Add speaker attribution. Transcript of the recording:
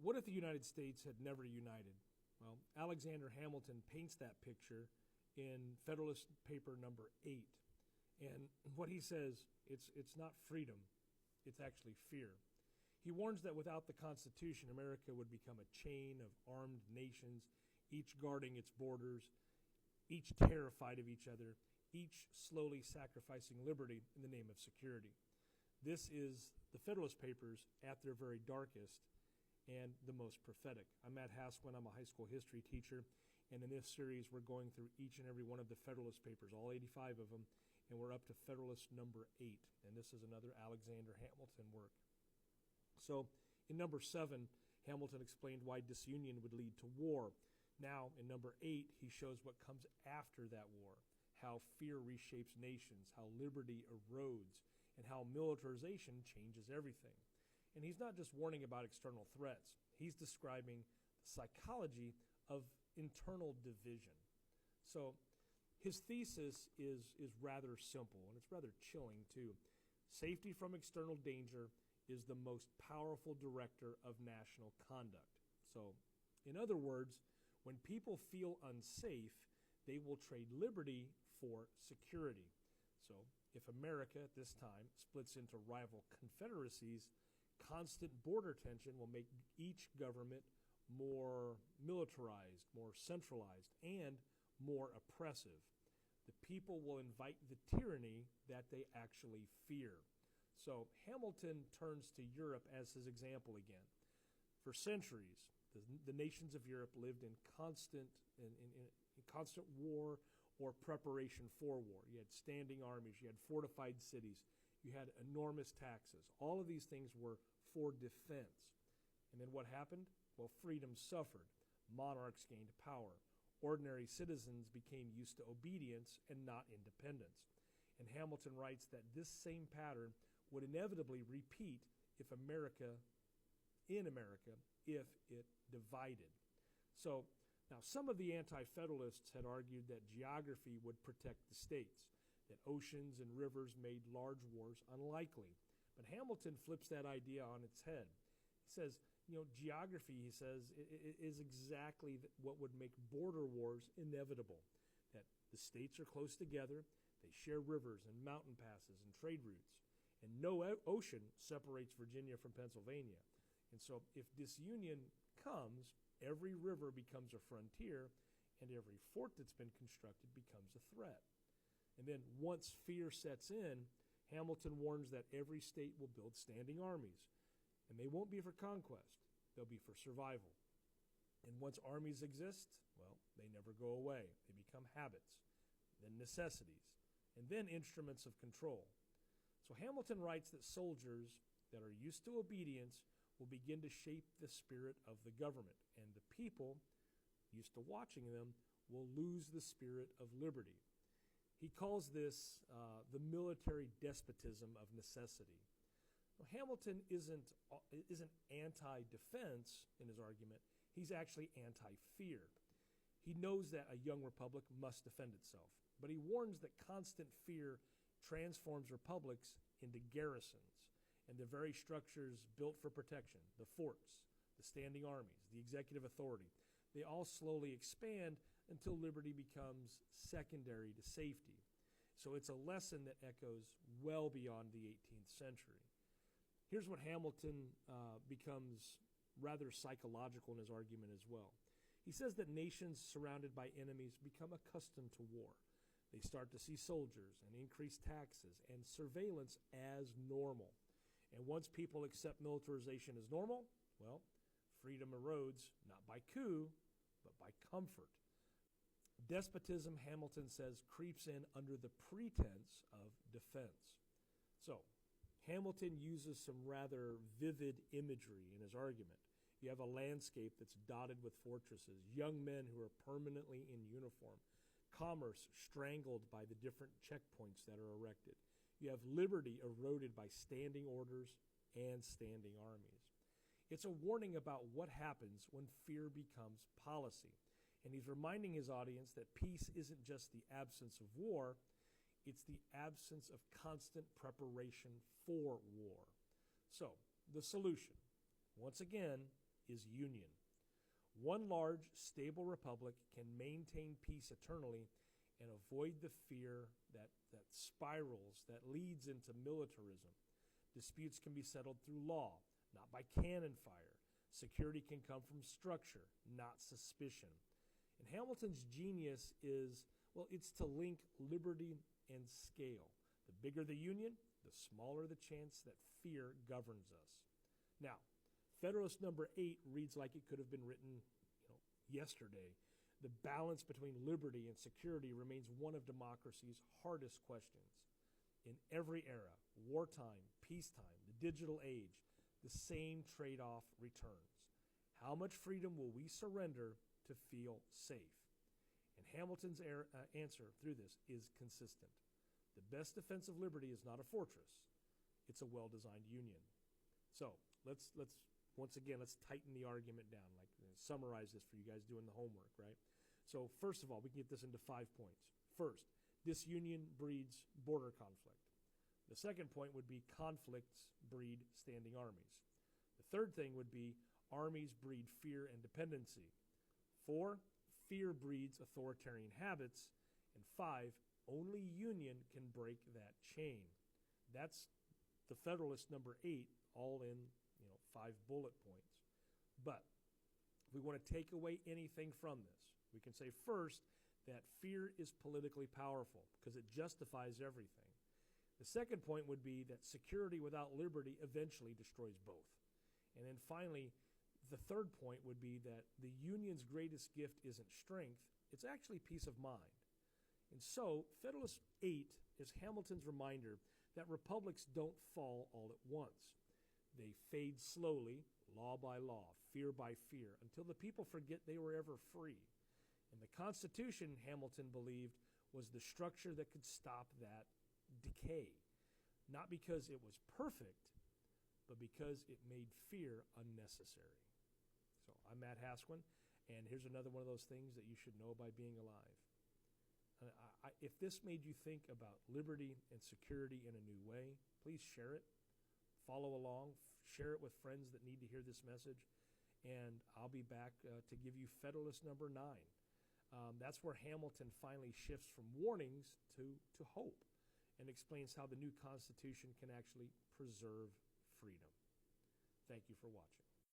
Speaker 1: What if the United States had never united? Well, Alexander Hamilton paints that picture in Federalist Paper No. 8. And what he says, it's not freedom, it's actually fear. He warns that without the Constitution, America would become a chain of armed nations, each guarding its borders, each terrified of each other, each slowly sacrificing liberty in the name of security. This is the Federalist Papers at their very darkest and the most prophetic. I'm Matt Haskell, I'm a high school history teacher, and in this series we're going through each and every one of the Federalist Papers, all 85 of them, and we're up to Federalist No. 8, and this is another Alexander Hamilton work. So in No. 7, Hamilton explained why disunion would lead to war. Now in No. 8, he shows what comes after that war, how fear reshapes nations, how liberty erodes, and how militarization changes everything. And he's not just warning about external threats. He's describing the psychology of internal division. So his thesis is rather simple, and it's rather chilling too. Safety from external danger is the most powerful director of national conduct. So, in other words, when people feel unsafe, they will trade liberty for security. So, if America at this time splits into rival confederacies, constant border tension will make each government more militarized, more centralized, and more oppressive. The people will invite the tyranny that they actually fear. So Hamilton turns to Europe as his example again. For centuries, the nations of Europe lived in constant war or preparation for war. You had standing armies, you had fortified cities, you had enormous taxes. All of these things were for defense. And then what happened? Well, freedom suffered. Monarchs gained power. Ordinary citizens became used to obedience and not independence. And Hamilton writes that this same pattern would inevitably repeat if in America, if it divided. So now some of the anti-federalists had argued that geography would protect the states, that oceans and rivers made large wars unlikely. But Hamilton flips that idea on its head. He says, geography, he says, is exactly what would make border wars inevitable, that the states are close together, they share rivers and mountain passes and trade routes, and no ocean separates Virginia from Pennsylvania. And so if disunion comes, every river becomes a frontier, and every fort that's been constructed becomes a threat. And then once fear sets in, Hamilton warns that every state will build standing armies, and they won't be for conquest, they'll be for survival. And once armies exist, well, they never go away. They become habits, then necessities, and then instruments of control. So Hamilton writes that soldiers that are used to obedience will begin to shape the spirit of the government, and the people used to watching them will lose the spirit of liberty. He calls this the military despotism of necessity. Well, Hamilton isn't anti-defense in his argument. He's actually anti-fear. He knows that a young republic must defend itself, but he warns that constant fear transforms republics into garrisons, and the very structures built for protection, the forts, the standing armies, the executive authority, they all slowly expand until liberty becomes secondary to safety. So it's a lesson that echoes well beyond the 18th century. Here's what Hamilton becomes rather psychological in his argument as well. He says that nations surrounded by enemies become accustomed to war. They start to see soldiers and increased taxes and surveillance as normal. And once people accept militarization as normal, well, freedom erodes not by coup, but by comfort. Despotism, Hamilton says, creeps in under the pretense of defense. So, Hamilton uses some rather vivid imagery in his argument. You have a landscape that's dotted with fortresses, young men who are permanently in uniform, commerce strangled by the different checkpoints that are erected. You have liberty eroded by standing orders and standing armies. It's a warning about what happens when fear becomes policy. And he's reminding his audience that peace isn't just the absence of war, it's the absence of constant preparation for war. So, the solution, once again, is union. One large, stable republic can maintain peace eternally and avoid the fear that spirals, that leads into militarism. Disputes can be settled through law, not by cannon fire. Security can come from structure, not suspicion. And Hamilton's genius is, well, it's to link liberty and scale. The bigger the union, the smaller the chance that fear governs us. Now, Federalist number 8 reads like it could have been written, yesterday. The balance between liberty and security remains one of democracy's hardest questions. In every era, wartime, peacetime, the digital age, the same trade-off returns. How much freedom will we surrender to feel safe? And Hamilton's answer through this is consistent. The best defense of liberty is not a fortress. It's a well-designed union. So let's once again, let's tighten the argument down, summarize this for you guys doing the homework, right? So first of all, we can get this into 5 points. First, disunion breeds border conflict. The second point would be conflicts breed standing armies. The third thing would be armies breed fear and dependency. 4, fear breeds authoritarian habits. And 5, only union can break that chain. That's the Federalist number 8, all in 5 bullet points. But if we want to take away anything from this, we can say first that fear is politically powerful because it justifies everything. The second point would be that security without liberty eventually destroys both. And then finally, the third point would be that the union's greatest gift isn't strength, it's actually peace of mind. And so, Federalist 8 is Hamilton's reminder that republics don't fall all at once. They fade slowly, law by law, fear by fear, until the people forget they were ever free. And the Constitution, Hamilton believed, was the structure that could stop that decay. Not because it was perfect, but because it made fear unnecessary. So I'm Matt Hasquin, and here's another one of those things that you should know by being alive. If this made you think about liberty and security in a new way, please share it. Follow along, share it with friends that need to hear this message, and I'll be back to give you Federalist number 9. That's where Hamilton finally shifts from warnings to hope and explains how the new Constitution can actually preserve freedom. Thank you for watching.